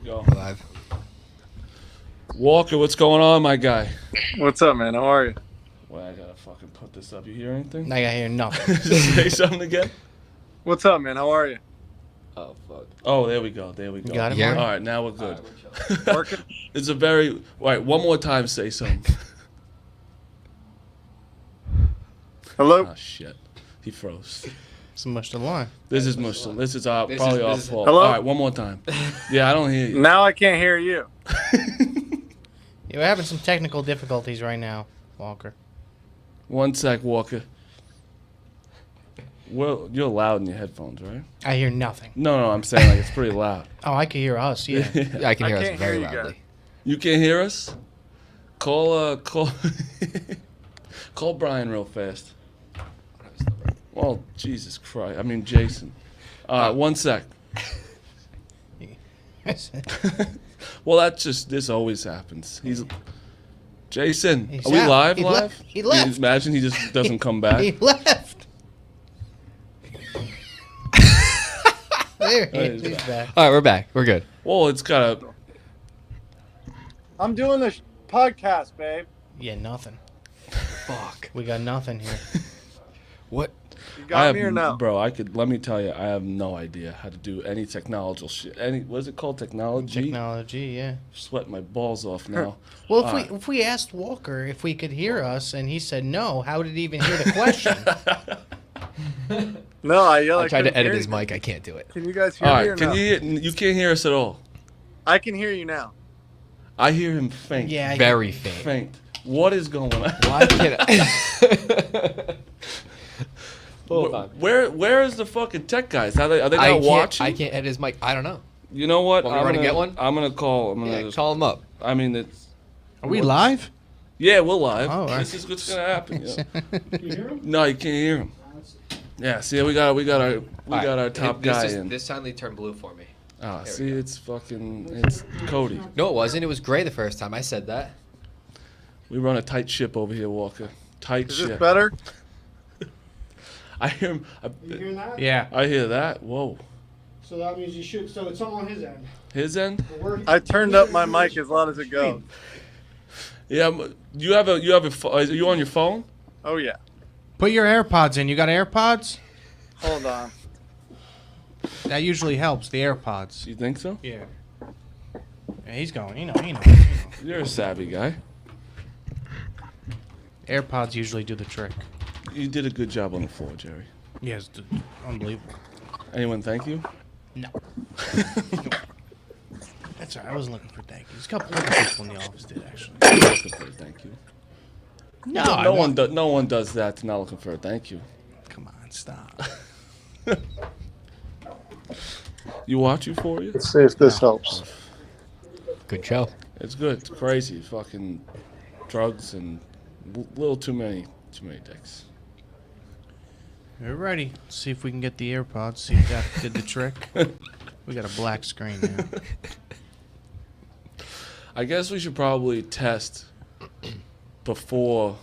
Go. Live. Walker, what's going on, my guy? What's up, man? How are you? Well, I gotta fucking put this up. You hear anything? I hear nothing. Say something again. What's up, man? How are you? Oh fuck. Oh, there we go. There we go. You got it, Yeah. Mark? All right, now we're good. Working? It's a very. All right, one more time. Say something. Hello? Oh shit. He froze. So much to line. This is Mush. This is This probably is- our this is- fault. Hello? All right, one more time. Yeah, I don't hear you. Now I can't hear you. You're having some technical difficulties right now, Walker. One sec, Walker. Well, you're loud in your headphones, right? I hear nothing. No, I'm saying like it's pretty loud. Oh, I can hear us, yeah. Yeah, I can hear I us can't very hear you loudly. You can't hear us? Call call Brian real fast. Well, Jesus Christ. I mean, Jason. One sec. Well, this always happens. Jason, He's are we out. live? He Live? left. He left. Imagine he just doesn't come back. He left. There he Oh, is. he's He's back. All right, we're back. We're good. Well, it's got a. I'm doing this podcast, babe. Yeah, nothing. Fuck. We got nothing here. What? You I got have, me or no? bro. Let me tell you, I have no idea how to do any technological shit. What is it called? Technology. Technology, yeah. Sweating my balls off now. Well, All right. if we asked Walker if we could hear us and he said no, how did he even hear the question? No, I yell. I tried to couldn't edit hear his you. mic. I can't do it. Can you guys hear All me or right, can no? you can't hear us at all. I can hear you now. I hear him faint. Yeah, I- Very faint. Faint. What is going on? Why can't I? Hold on. Where is the fucking tech guys? Are they I not can't, watching? I can't edit his mic. I don't know. You know what? Want me to run and get one? I'm gonna call. I'm gonna Yeah, just, call him up. I mean, it's. Are we live? Yeah, we're live. Oh, all right. This is what's gonna happen. No, you can't hear him. Yeah, see, we got our top guy in. This time they turned blue for me. Ah, There we see, go. it's Cody. No, it wasn't. It was gray the first time. I said that. We run a tight ship over here, Walker. Tight Is ship. this better? I hear him. You hearing that? Yeah. I hear that. Whoa. So that means you should. So it's all on his end. His end. But we're- I turned up my mic as loud as it goes. Yeah. You have a. Are you on your phone? Oh yeah. Put your AirPods in. You got AirPods? Hold on. That usually helps, the AirPods. You think so? Yeah. Yeah, he's going. He knows. You're a savvy guy. AirPods usually do the trick. You did a good job on the floor, Jerry. Yes, unbelievable. Anyone thank you? No. That's all right. I wasn't looking for thank yous. A couple other people in the office did, actually. Looking for a thank you. No, No one does that. Not looking for a thank you. Come on, stop. You watch Euphoria? Let's see if this helps. Good show. It's good. It's crazy. Fucking drugs and little too many dicks. We're ready. Let's see if we can get the AirPods. See if that did the trick. We got a black screen now. I guess we should probably test before.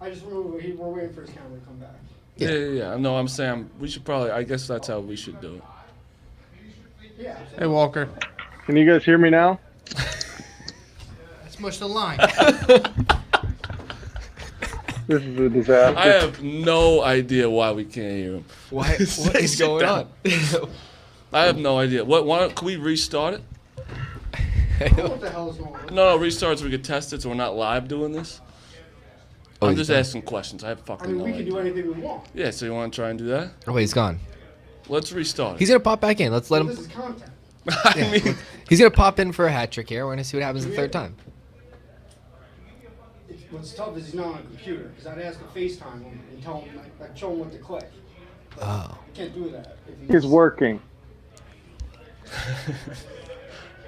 I just remember we're waiting for his camera to come back. Yeah. No, I'm saying we should probably. I guess that's how we should do it. Yeah. Hey, Walker. Can you guys hear me now? Let's mush the line. This is a disaster. I have no idea why we can't hear him. What is Sit going down. on? I have no idea. Can we restart it? What the hell is going on? No, restart so we can test it so we're not live doing this. Oh, I'm he's just done. asking questions. I have I fucking mean, no we can do idea. anything we want. Yeah, so you want to try and do that? Oh, wait, he's gone. Let's restart He's it. gonna pop back in. Let's let This him. is content. I mean, He's gonna pop in for a hat trick here. We're gonna see what happens the third time. What's tough is he's not on a computer because I'd ask him FaceTime him and tell him, like show him what to click. But Oh. I can't do that. If He's working.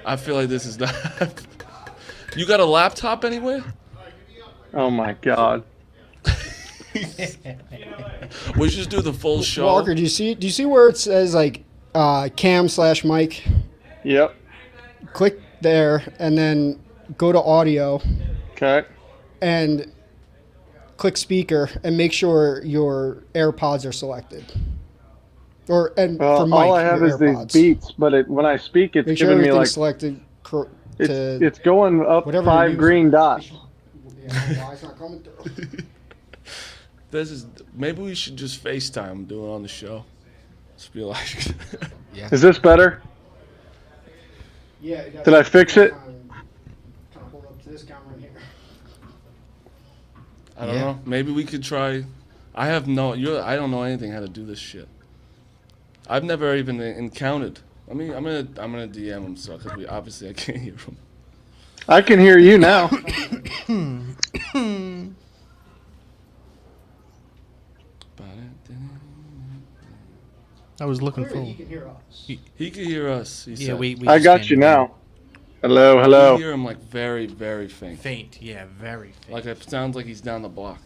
I feel like this is not. You got a laptop anywhere? Oh my god. We should just do the full show. Walker, do you see where it says like cam/mic? Yep. Click there and then go to audio Okay. and click speaker and make sure your AirPods are selected. And for Mike, all I have your is these AirPods. beats, but when I speak, it's Make sure giving me everything's like selected. it's going up whatever 5 you're green using. dots. Yeah, why it's not coming through? Maybe we should just FaceTime, do it on the show. Just be like, Yeah. Is this better? Yeah. Did I fix it? Kind of hold up to this camera in here. I don't Yeah. know. Maybe we could try. I don't know anything how to do this shit. I've never even encountered. I mean, I'm gonna DM him so because obviously I can't hear him. I can hear you now. I was looking Clearly, he for. can hear us. He can hear us. He Yeah, said. we I just got can't you hear him. now. Hello, You hello. hear him like very, very faint. Faint, yeah, very faint. Like it sounds like he's down the block.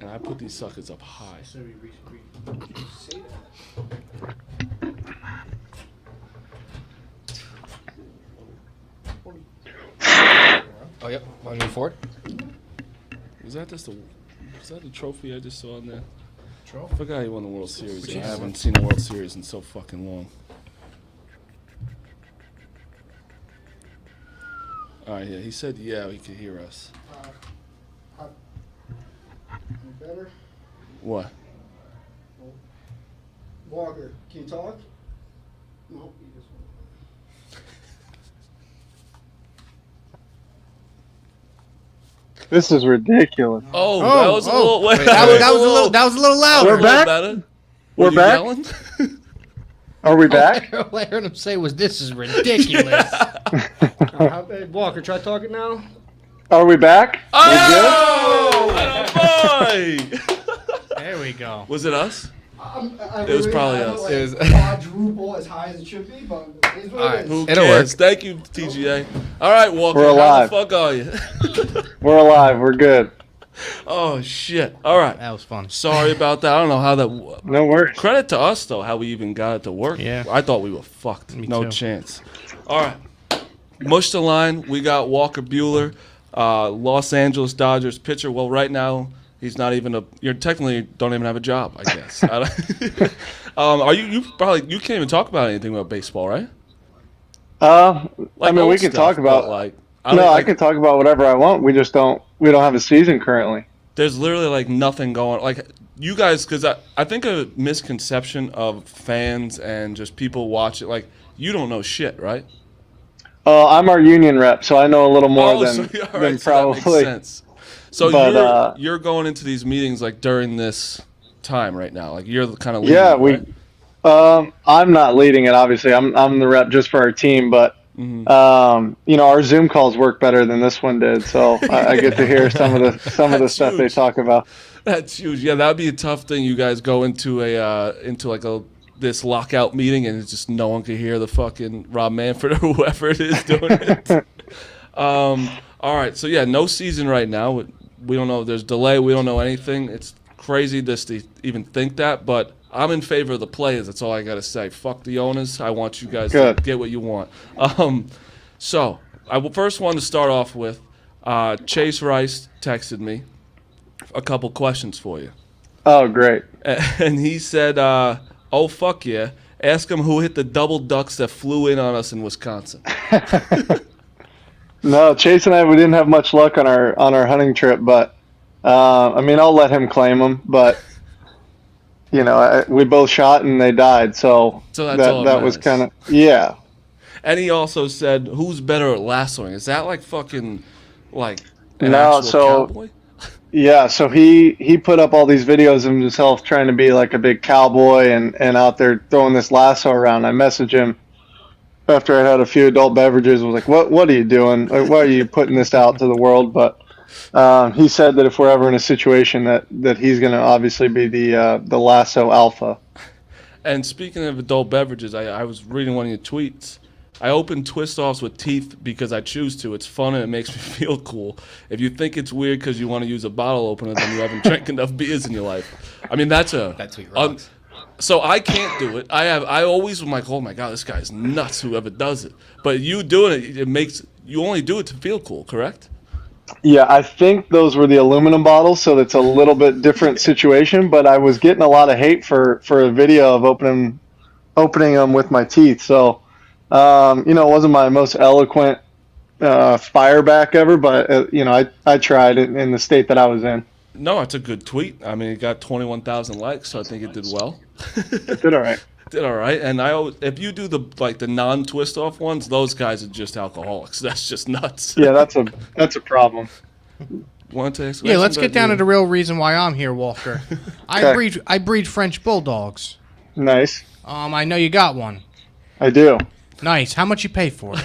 And I put these suckers up high. Say that. Oh, yep. Want to move forward? Was that the trophy I just saw in there? Trophy? I forgot he won the World Series. Which I is- haven't seen a World Series in so fucking long. All right, yeah, he said yeah, he could hear us. You better? What? Walker, can you talk? No, he just This is ridiculous. Oh, that was a little. Wait, That was a little louder. We're back? Better? We're Were you back? yelling? Are we back? All I heard him say was, "This is ridiculous." Walker, try talking now. Are we back? Oh, boy! There we go. Was it us? It was probably us. Like, It was- quadruple as high as it should be, but it is what Alright. it is. Who It'll cares? work. Thank you, TGA. All right, Walker. We're How alive. the fuck are you? We're alive. We're good. Oh shit! All right. That was fun. Sorry about that. I don't know how that. No worries. Credit to us though, how we even got it to work. Yeah. I thought we were fucked. Me No too. chance. All right. Mush the line. We got Walker Buehler, Los Angeles Dodgers pitcher. Well, right now he's not even you're technically don't even have a job, I guess. I don't- are you can't even talk about anything about baseball, right? I mean, old we can stuff, talk about. but, like I can talk about whatever I want. We just don't. We don't have a season currently. There's literally like nothing going. Like you guys, because I think a misconception of fans and just people watch it. Like you don't know shit, right? I'm our union rep, so I know a little more than all right, than so that makes probably. sense. So But, you're going into these meetings like during this time right now. Like you're kind of leading Yeah, it, we. right? I'm not leading it. Obviously, I'm the rep just for our team, but. Our Zoom calls work better than this one did, so I get to hear some of the That's stuff they huge. talk about. That's huge. Yeah, that'd be a tough thing. You guys go into this lockout meeting and it's just no one can hear the fucking Rob Manfred or whoever it is doing it. All right, so yeah, no season right now. We don't know. There's delay. We don't know anything. It's crazy just to even think that, but I'm in favor of the players. That's all I got to say. Fuck the owners. I want you guys to get what you want. So I first want to start off with Chase Rice texted me a couple questions for you. Oh, great. And he said, oh, fuck yeah. Ask him who hit the double ducks that flew in on us in Wisconsin. No, Chase and I, we didn't have much luck on our hunting trip, but I'll let him claim them. But we both shot and they died, so that's all that was matters. kind of And he also said, who's better at lassoing? Is that like fucking like an No, actual so- cowboy? Yeah, so he put up all these videos of himself trying to be like a big cowboy and out there throwing this lasso around. I messaged him after I had a few adult beverages. I was like, what are you doing? Like, why are you putting this out to the world? But he said that if we're ever in a situation that he's going to obviously be the lasso alpha. And speaking of adult beverages, I was reading one of your tweets. I open twist-offs with teeth because I choose to. It's fun and it makes me feel cool. If you think it's weird because you want to use a bottle opener, then you haven't drank enough beers in your life. I mean, that's sweet rocks. So I can't do it. I always am like, oh my god, this guy's nuts. Whoever does it, but you doing it, it makes you only do it to feel cool, correct? Yeah, I think those were the aluminum bottles, so it's a little bit different situation. But I was getting a lot of hate for a video of opening them with my teeth. So, it wasn't my most eloquent fire back ever, but I tried it in the state that I was in. No, it's a good tweet. I mean, it got 21,000 likes, so I think it did well. It did all right. Did all right. And I always, if you do the non-twist off ones, those guys are just alcoholics. That's just nuts. Yeah, that's a problem. Want to ask Yeah, let's get down to the real reason why I'm here, Walker. Okay. I breed French bulldogs. Nice. I know you got one. I do. Nice. How much you pay for it?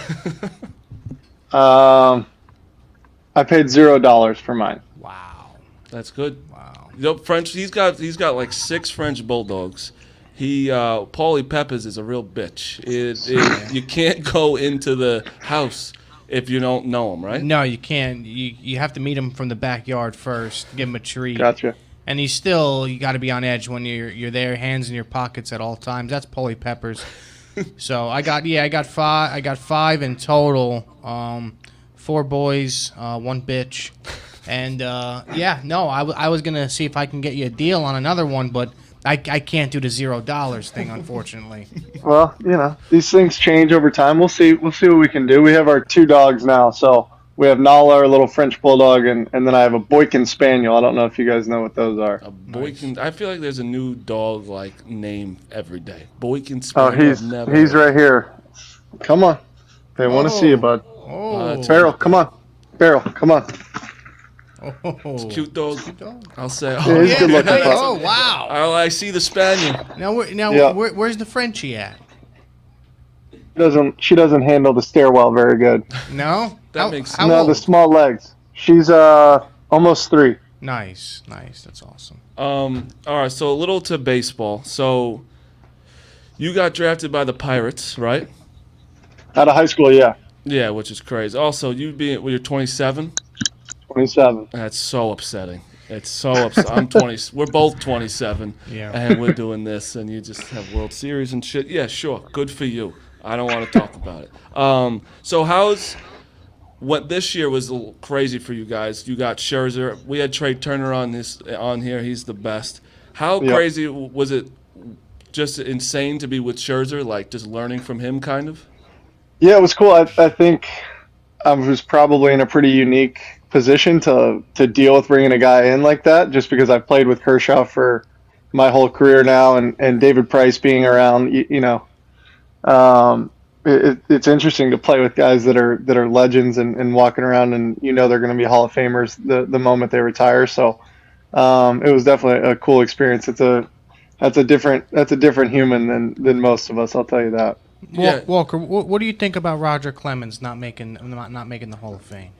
I paid $0 for mine. Wow. That's good. Wow. French. He's got like 6 French bulldogs. Paulie Peppers is a real bitch. You can't go into the house if you don't know him, right? No, you can't. You have to meet him from the backyard first. Give him a treat. Gotcha. And you got to be on edge when you're there, hands in your pockets at all times. That's Paulie Peppers. So I got 5. I got 5 in total. 4 boys, 1 bitch. And I was gonna see if I can get you a deal on another one, but I can't do the $0 thing, unfortunately. Well, these things change over time. We'll see what we can do. We have our 2 dogs now, so we have Nala, our little French bulldog, and then I have a Boykin Spaniel. I don't know if you guys know what those are. A Boykin. I feel like there's a new dog name every day. Boykin Oh, Spaniel. he's right here. Come on. They want to see you, bud. Oh, Barrel, come on. Barrel, come on. It's a cute dog. I'll say. Yeah, Oh, he's good looking. Hey, pup. oh wow. I see the spaniel. Yeah. Where's the Frenchie at? She doesn't handle the stairwell very good. No, That makes how No, old? the small legs. She's almost 3. Nice. That's awesome. All right. So a little to baseball. So you got drafted by the Pirates, right? Out of high school, yeah. Yeah, which is crazy. Also, you're 27. 27. That's so upsetting. It's so upsetting. I'm 20. We're both 27. Yeah. And we're doing this, and you just have World Series and shit. Yeah, sure. Good for you. I don't want to talk about it. So what this year was a little crazy for you guys. You got Scherzer. We had Trey Turner on here. He's the best. How Yep. crazy was it? Just insane to be with Scherzer, just learning from him, kind of. Yeah, it was cool. I think I was probably in a pretty unique position to deal with bringing a guy in like that, just because I've played with Kershaw for my whole career now, and David Price being around, it's interesting to play with guys that are legends and walking around, and they're going to be Hall of Famers the moment they retire. So it was definitely a cool experience. That's a different human than most of us. I'll tell you that. Yeah. Walker, what do you think about Roger Clemens not making the Hall of Fame?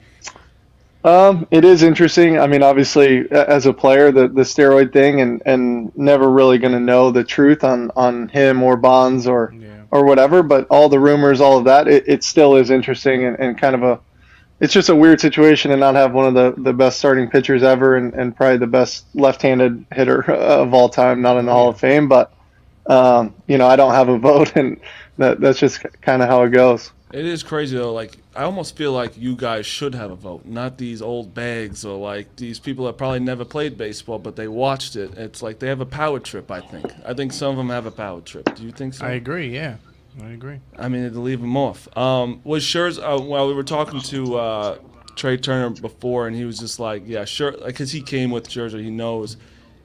It is interesting. I mean, obviously, as a player, the steroid thing, and never really going to know the truth on him or Bonds or whatever. But all the rumors, all of that, it still is interesting and kind of it's just a weird situation to not have one of the best starting pitchers ever and probably the best left-handed hitter of all time, not in the Hall of Fame. But I don't have a vote, and that's just kind of how it goes. It is crazy though. I almost feel like you guys should have a vote, not these old bags or these people that probably never played baseball, but they watched it. It's like they have a power trip. I think some of them have a power trip. Do you think so? I agree. Yeah, I agree. I mean, to leave them off. Was Scherzer? Well, we were talking to Trey Turner before, and he was just like, "Yeah, sure," because he came with Scherzer. He knows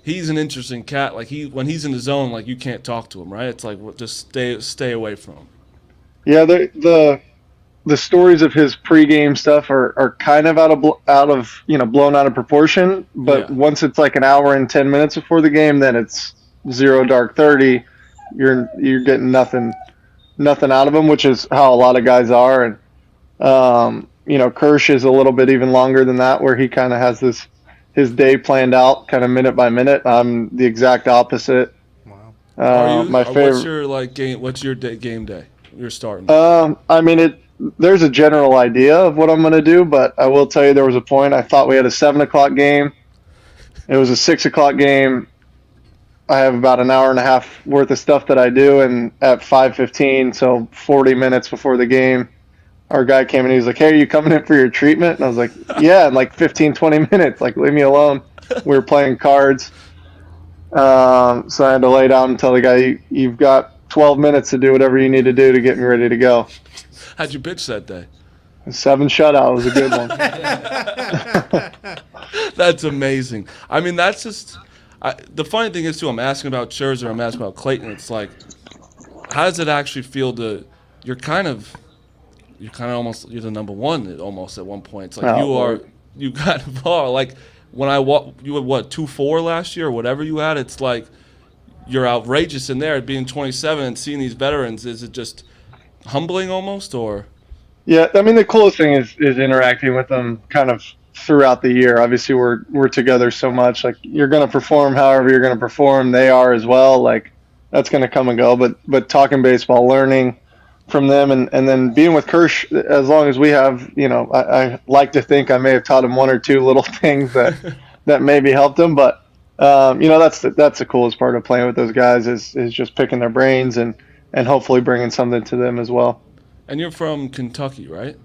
he's an interesting cat. When he's in the zone, you can't talk to him, right? It's just stay away from him. Yeah, the stories of his pregame stuff are kind of blown out of proportion. But once it's an hour and 10 minutes before the game, then it's 0 dark 30. You're getting nothing out of him, which is how a lot of guys are. And Kersh is a little bit even longer than that, where he kind of has his day planned out, kind of minute by minute. I'm the exact opposite. Wow. My favorite. What's your game day? You're starting. I mean, there's a general idea of what I'm going to do, but I will tell you there was a point I thought we had a 7 o'clock game. It was a 6 o'clock game. I have about an hour and a half worth of stuff that I do, and at 5:15, so 40 minutes before the game, our guy came in. He was like, "Hey, are you coming in for your treatment?" And I was like, "Yeah, in like 15, 20 minutes. Like, leave me alone." We were playing cards. So I had to lay down and tell the guy, "You've got 12 minutes to do whatever you need to do to get me ready to go." How'd you pitch that day? 7 shutout was a good one. That's amazing. I mean, that's just the funny thing is too. I'm asking about Scherzer. I'm asking about Clayton. It's like, how does it actually feel to? You're kind of almost you're the number one almost at one point. It's like you kind of are. Like when you had what 2.4 last year or whatever you had. It's like you're outrageous in there being 27 and seeing these veterans. Is it just humbling almost or? Yeah, I mean the coolest thing is interacting with them kind of throughout the year. Obviously we're together so much. Like you're gonna perform however you're gonna perform. They are as well. Like that's gonna come and go. But talking baseball, learning from them and then being with Kirsch as long as we have, I like to think I may have taught him one or two little things that maybe helped him. But that's the coolest part of playing with those guys is just picking their brains and hopefully bringing something to them as well. And you're from Kentucky, right?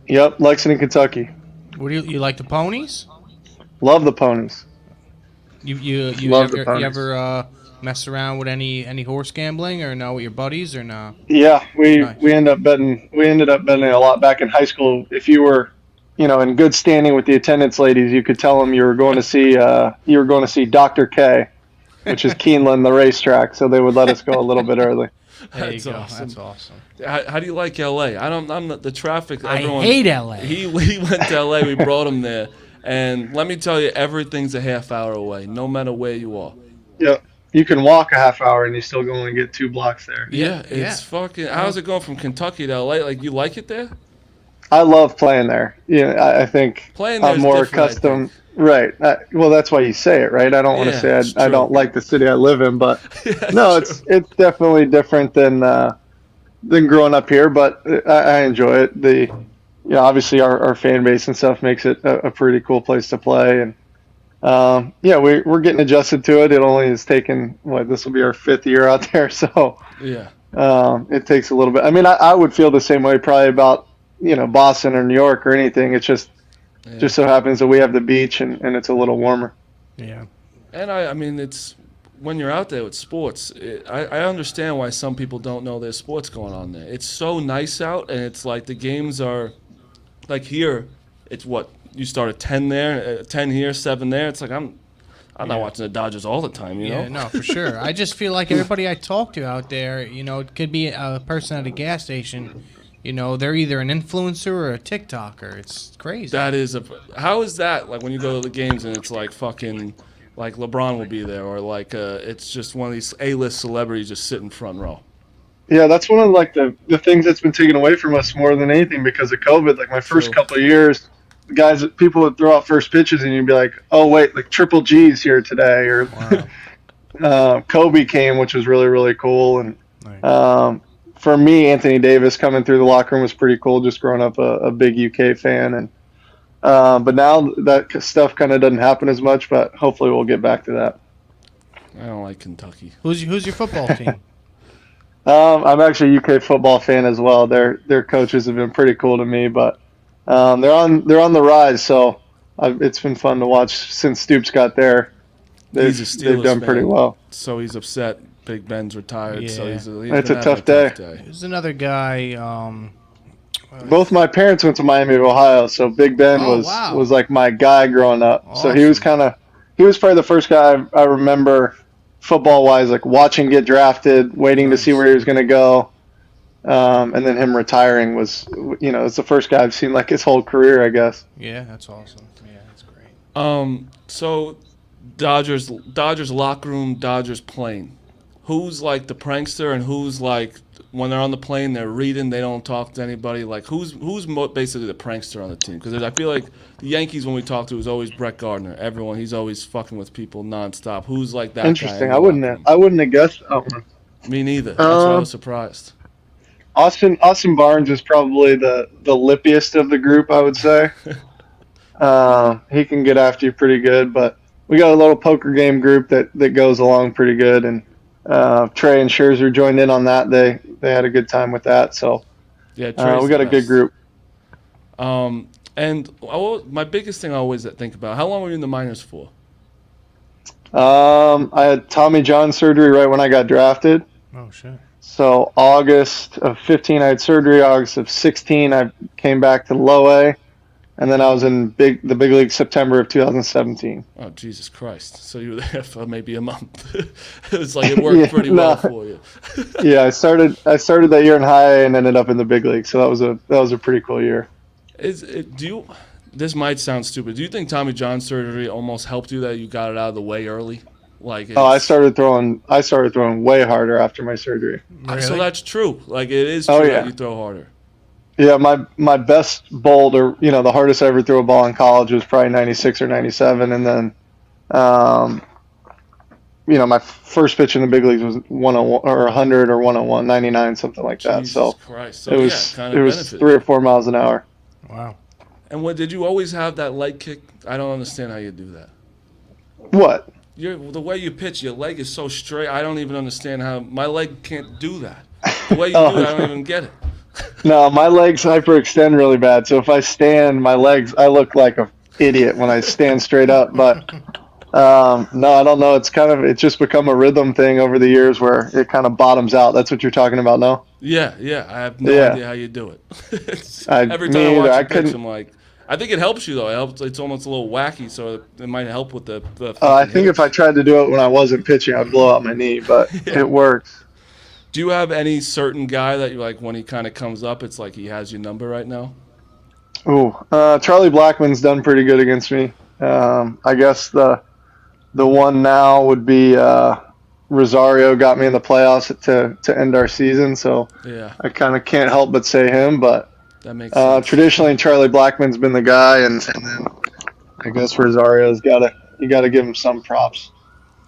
Yep, Lexington, Kentucky. What do you like the ponies? Love the ponies. You Love the ever ponies. Mess around with any horse gambling or no with your buddies or no? Yeah, we Nice. ended up betting a lot back in high school. If you were, in good standing with the attendance ladies, you could tell them you were going to see Dr. K, which is Keeneland, the racetrack. So they would let us go a little bit early. There you That's go. awesome. That's awesome. How do you like LA? I'm not the traffic. I Everyone, hate LA. He went to LA. We brought him there, and let me tell you, everything's a half hour away, no matter where you are. Yep. You can walk a half hour and you still going to get 2 blocks there. Yeah, it's fucking. How's it going from Kentucky to LA? Like, you like it there? I love playing there. I think Playing I'm there's more different, I accustomed. Right. Well, that's why you say it, right? I don't want to say it's I true. don't like the city I live in, but no, it's definitely different than growing up here. But I enjoy it. Obviously our fan base and stuff makes it a pretty cool place to play, and we're getting adjusted to it. It only has taken this will be our 5th year out there, so Yeah. it takes a little bit. I mean, I would feel the same way probably about Boston or New York or anything. It's just so happens that we have the beach and it's a little warmer. Yeah. And I mean, it's when you're out there with sports. I understand why some people don't know there's sports going on there. It's so nice out, and it's like the games are like here. It's what you start at 10 there, 10 here, 7 there. It's like I'm not watching the Dodgers all the time, you know. Yeah, no, for sure. I just feel like everybody I talk to out there, it could be a person at a gas station. They're either an influencer or a TikToker. It's crazy. That is how is that like when you go to the games and it's like fucking like LeBron will be there or like it's just one of these A-list celebrities just sitting front row. Yeah, that's one of like the things that's been taken away from us more than anything because of COVID. Like my first couple of years, people would throw out first pitches and you'd be like, oh wait, like Triple G's here today, or Kobe came, which was really really cool. And for me, Anthony Davis coming through the locker room was pretty cool. Just growing up a big UK fan, and but now that stuff kind of doesn't happen as much. But hopefully we'll get back to that. I don't like Kentucky. Who's your football team? I'm actually a UK football fan as well. Their coaches have been pretty cool to me, but they're on the rise. So it's been fun to watch since Stoops got there. They've done pretty well. So he's upset. Big Ben's retired. So he's it's a tough day. There's another guy. Both my parents went to Miami of Ohio, so Big Ben was like my guy growing up. Awesome. So he was probably the first guy I remember football wise, like watching get drafted, waiting to see where he was going to go. And then him retiring was, it's the first guy I've seen like his whole career, I guess. Yeah, that's awesome. Yeah, that's great. So Dodgers locker room, Dodgers plane. Who's like the prankster and who's like when they're on the plane they're reading, they don't talk to anybody. Like who's basically the prankster on the team? Because I feel like the Yankees when we talk to is always Brett Gardner. He's always fucking with people nonstop. Who's like that? Interesting. Guy I wouldn't have guessed that one. Me neither. That's why I was surprised. Austin Barnes is probably the lippiest of the group, I would say. He can get after you pretty good, but we got a little poker game group that goes along pretty good, and Trey and Scherzer joined in on that. They had a good time with that, so Yeah, we got a good group. And my biggest thing I always think about, how long were you in the minors for? I had Tommy John surgery right when I got drafted. Oh shit. So August of 15, I had surgery. August of 16, I came back to low A. And then I was in the big league September of 2017. Oh, Jesus Christ. So you were there for maybe a month. It's like it worked pretty well for you. Yeah, I started that year in high A and ended up in the big league. So that was a pretty cool year. This might sound stupid. Do you think Tommy John surgery almost helped you that you got it out of the way early? I started throwing way harder after my surgery. Really? So that's true. Like it is true that you throw harder. Yeah, my best bolt, or the hardest I ever threw a ball in college was probably 96 or 97, and then, my first pitch in the big leagues was 101 or 100 or 101, 99, something like that. Jesus Christ. So it was 3 or 4 miles an hour. Wow. And did you always have that leg kick? I don't understand how you do that. What? The way you pitch, your leg is so straight. I don't even understand how my leg can't do that. The way you do it, I don't even get it. No, my legs hyperextend really bad. So if I stand, my legs, I look like an idiot when I stand straight up. But no, I don't know. It's just become a rhythm thing over the years where it kind of bottoms out. That's what you're talking about, no? Yeah. I have no idea how you do it. Every time I watch you pitch, I'm like, I think it helps you though. It's almost a little wacky, so it might help with the. I think if I tried to do it when I wasn't pitching, I'd blow out my knee. But it works. Do you have any certain guy that you like when he kind of comes up, it's like he has your number right now? Charlie Blackmon's done pretty good against me. I guess the one now would be Rosario got me in the playoffs to end our season, so yeah, I kind of can't help but say him. But that makes sense. Traditionally, Charlie Blackmon's been the guy, and then I guess Rosario's you got to give him some props.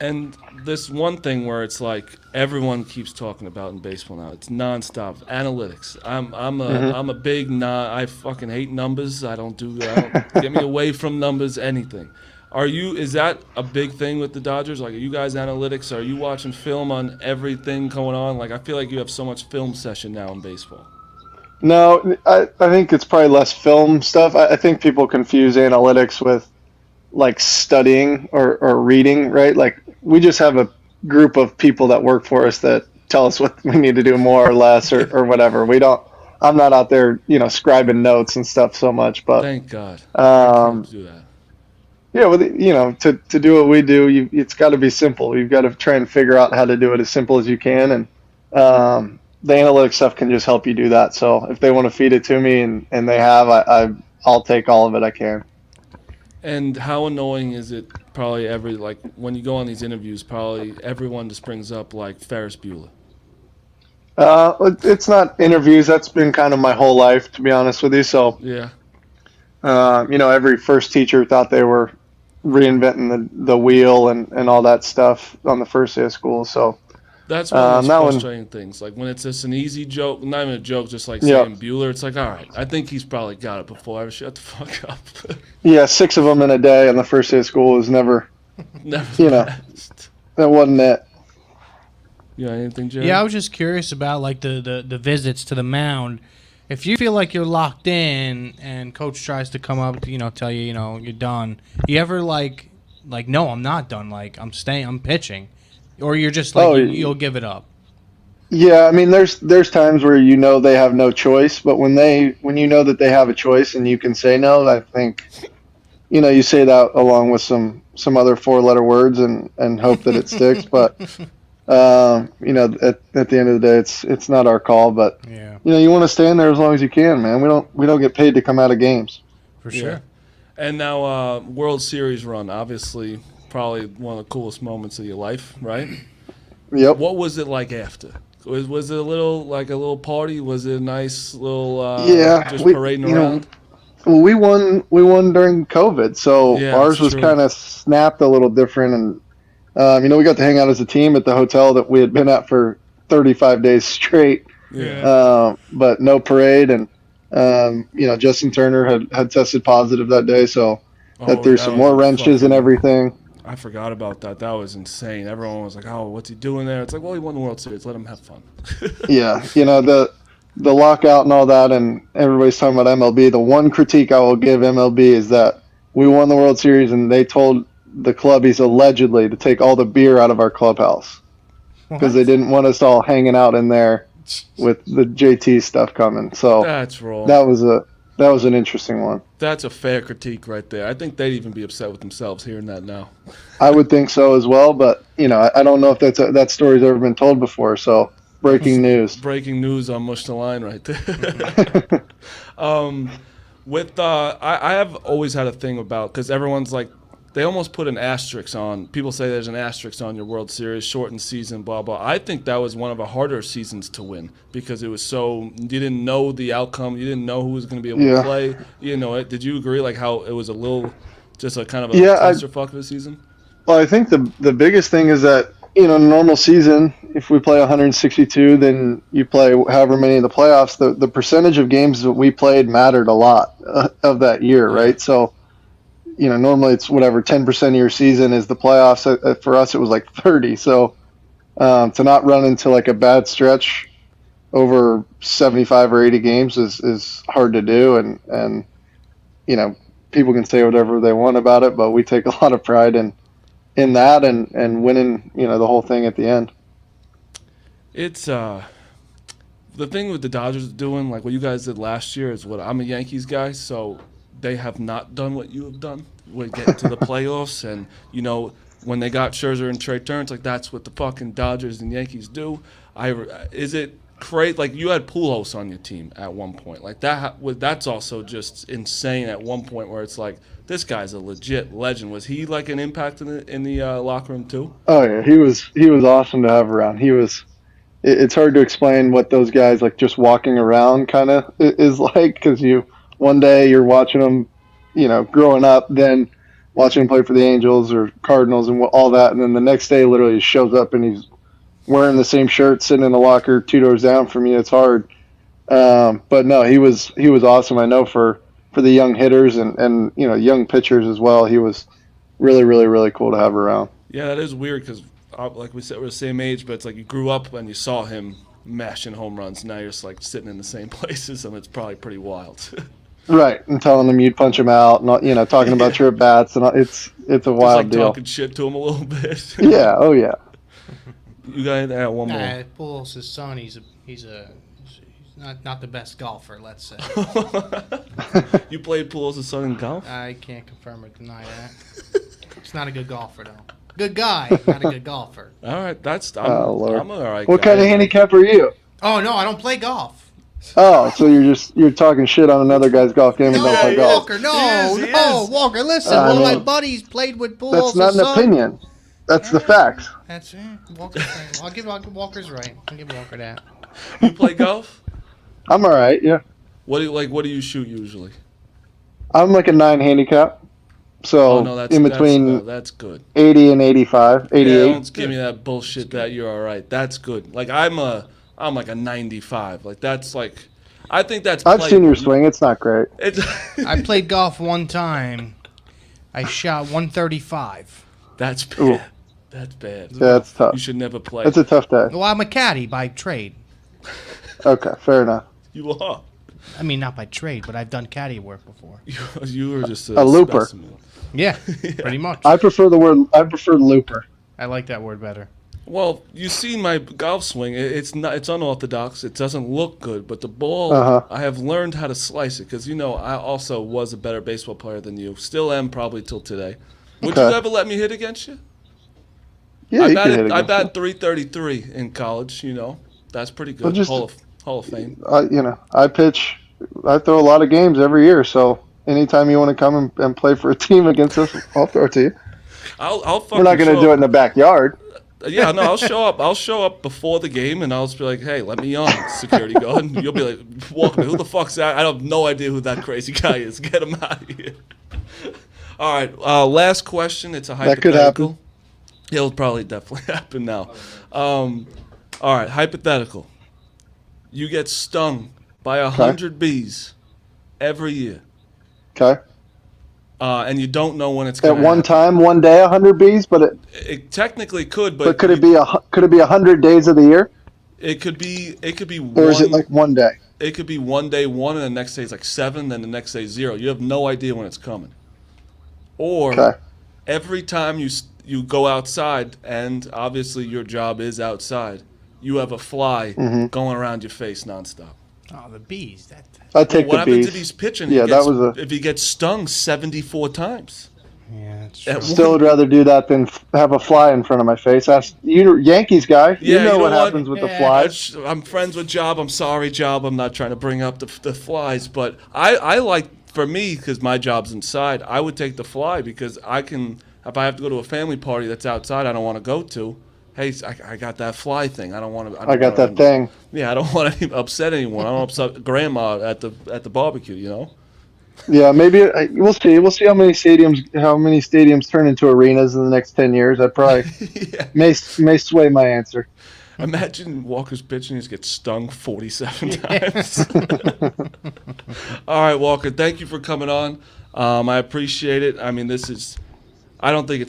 And this one thing where it's like everyone keeps talking about in baseball now, it's nonstop analytics. I'm a big I fucking hate numbers. I don't get me away from numbers, anything. Is that a big thing with the Dodgers? Like, are you guys analytics? Are you watching film on everything going on? Like, I feel like you have so much film session now in baseball. No, I think it's probably less film stuff. I think people confuse analytics with like studying or reading, right? Like we just have a group of people that work for us that tell us what we need to do more or less or whatever. I'm not out there, scribing notes and stuff so much, but thank God. Do that. Yeah, to do what we do, it's got to be simple. You've got to try and figure out how to do it as simple as you can. And the analytics stuff can just help you do that. So if they want to feed it to me and they have, I'll take all of it I can. And how annoying is it probably when you go on these interviews, probably everyone just brings up like Ferris Bueller? It's not interviews. That's been kind of my whole life, to be honest with you. So, yeah. Every first teacher thought they were reinventing the wheel and all that stuff on the first day of school. So that's one of those frustrating things. Like when it's just an easy joke, not even a joke, just like saying Bueller, it's like, all right, I think he's probably got it before. Shut the fuck up. Yeah, 6 of them in a day on the first day of school was never that wasn't it. Yeah, anything, Jerry? Yeah, I was just curious about like the visits to the mound. If you feel like you're locked in and coach tries to come up, tell you, you're done. You ever like no, I'm not done. Like I'm pitching, or you're just like you'll give it up. Yeah, I mean, there's times where they have no choice, but when you know that they have a choice and you can say no, I think, you say that along with some other 4-letter words and hope that it sticks. But at the end of the day, it's not our call. But you want to stay in there as long as you can, man. We don't get paid to come out of games. For sure. Yeah. And now World Series run, obviously, probably one of the coolest moments of your life, right? Yep. What was it like after? Was it a little party? Was it a nice little just parading around? Well, we won during COVID, so ours was kind of snapped a little different, and we got to hang out as a team at the hotel that we had been at for 35 days straight. Yeah. But no parade, and Justin Turner had tested positive that day, so that threw some more wrenches and everything. I forgot about that. That was insane. Everyone was like, "Oh, what's he doing there?" It's like, well, he won the World Series. Let him have fun. Yeah, the lockout and all that, and everybody's talking about MLB. The one critique I will give MLB is that we won the World Series, and they told the clubbies allegedly to take all the beer out of our clubhouse because they didn't want us all hanging out in there with the JT stuff coming. So That's wrong. that was an interesting one. That's a fair critique right there. I think they'd even be upset with themselves hearing that now. I would think so as well, but I don't know if that story's ever been told before. So breaking news. Breaking news on Mush the Line right there. I have always had a thing about, because everyone's like, they almost put an asterisk on. People say there's an asterisk on your World Series, shortened season, blah, blah. I think that was one of the harder seasons to win because it was so, you didn't know the outcome. You didn't know who was going to be able to play. You know it. Did you agree, like, how it was a little, just a kind of a clusterfuck of a season? Well, I think the biggest thing is that, in a normal season, if we play 162, then you play however many in the playoffs. The percentage of games that we played mattered a lot of that year, right? So, normally it's whatever 10% of your season is the playoffs. For us, it was like 30. So to not run into like a bad stretch over 75 or 80 games is hard to do, and people can say whatever they want about it, but we take a lot of pride in that and winning, the whole thing at the end. It's the thing with the Dodgers doing, like what you guys did last year, is what I'm a Yankees guy, so they have not done what you have done. We get to the playoffs, and when they got Scherzer and Trey Turner, like that's what the fucking Dodgers and Yankees do. Is it crazy? Like you had Pujols on your team at one point, like that's also just insane at one point where it's like this guy's a legit legend. Was he like an impact in the locker room too? Oh yeah, he was awesome to have around. It's hard to explain what those guys like just walking around kind of is like, because one day you're watching them, growing up, then watching him play for the Angels or Cardinals and all that, and then the next day literally he shows up and he's wearing the same shirt, sitting in the locker 2 doors down from you. It's hard, but no, he was awesome. I know for the young hitters and young pitchers as well, he was really, really, really cool to have around. Yeah, that is weird because, like we said, we're the same age, but it's like you grew up and you saw him mashing home runs. Now you're just like sitting in the same places, and it's probably pretty wild. Right, and telling them you'd punch him out, not talking about your at bats, and it's a wild deal. Talking shit to him a little bit. Yeah, oh yeah. You got one more. Pujols' son, he's not the best golfer, let's say. You played Pujols' son in golf? I can't confirm or deny that. He's not a good golfer though. Good guy, not a good golfer. All right, Lord. I'm all right. What guy. kind of handicap are you? Oh no, I don't play golf. Oh, so you're talking shit on another guy's golf game and don't play golf. Walker, He is. Walker, listen. One of my buddies played with Pujols' That's not an son. opinion. That's the facts. That's it. Walker's right. I'll give Walker's right. I'll give Walker that. You play golf? I'm all right. Yeah, What do you shoot usually? I'm like a 9 handicap. So in between that's good. 80 and 85, 88. Yeah, don't give me that bullshit that you're all right. That's good. Like I'm like a 95. Like that's like, I think that's. I've seen your swing. It's not great. I played golf one time. I shot 135. That's bad. Ooh. That's bad. Yeah, that's tough. You should never play. That's a tough day. Well, I'm a caddy by trade. Okay, fair enough. You are. I mean, not by trade, but I've done caddy work before. You were just A looper. specimen. Yeah, pretty much. I prefer looper. I like that word better. Well, you see my golf swing. It's unorthodox. It doesn't look good, but the ball, I have learned how to slice it because I also was a better baseball player than you. Still am probably till today. Would you ever let me hit against you? Yeah, you can hit against I bat 333 in college. That's pretty good. Well, Hall of Fame. I pitch. I throw a lot of games every year, so anytime you want to come and play for a team against us, I'll throw it to you. I'll We're not going to do it in the backyard. Yeah, no, I'll show up. I'll show up before the game, and I'll just be like, "Hey, let me on, security guard." And you'll be like, "Walker, who the fuck's that? I have no idea who that crazy guy is. Get him out of here." All right, last question. It's a hypothetical. That could happen. It'll probably definitely happen now. All right, hypothetical. You get stung by 100 bees every year. Okay. And you don't know when it's At going to one happen. time, one day, 100 bees, but It technically could, could it be 100 days of the year, It could be or is it like one day? it could be one day 1 and the next day is like 7, then the next day 0. You have no idea when it's coming. Or Okay. every time you go outside, and obviously your job is outside, you have a fly going around your face nonstop. Oh, the bees. That. I take What the happens bees. if he's pitching? Yeah, that was if he gets stung 74 times. Yeah, that's true. At Still would rather do that than have a fly in front of my face. Ask you, Yankees guy. Yeah, you know you what know what? happens with the Yeah. flies. I'm friends with Job. I'm sorry, Job. I'm not trying to bring up the flies, but I like, for me, because my job's inside, I would take the fly because I can, if I have to go to a family party that's outside I don't want to go to, hey, I got that fly thing. I don't want to. I got that thing. Yeah, I don't want to upset anyone. I don't upset grandma at the barbecue, you know? Yeah, maybe we'll see. We'll see how many stadiums turn into arenas in the next 10 years. That probably Yeah. may sway my answer. Imagine Walker's pitching, he gets stung 47 times. All right, Walker, thank you for coming on. I appreciate it. I mean, I don't think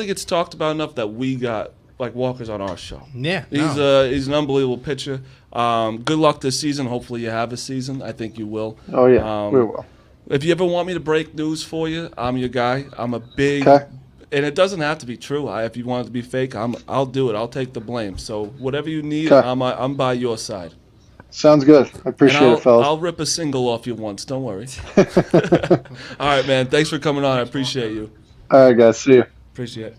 it's talked about enough that we got like Walker's on our show. Yeah. He's an unbelievable pitcher. Good luck this season. Hopefully you have a season. I think you will. Oh yeah, we will. If you ever want me to break news for you, I'm your guy. I'm a big, Okay. and it doesn't have to be true. If you want it to be fake, I'll do it. I'll take the blame. So whatever you need, Okay. I'm by your side. Sounds good. I appreciate And it, fellas. I'll rip a single off you once. Don't worry. All right, man. Thanks for coming on. I appreciate you. All right, guys. See you. Appreciate it.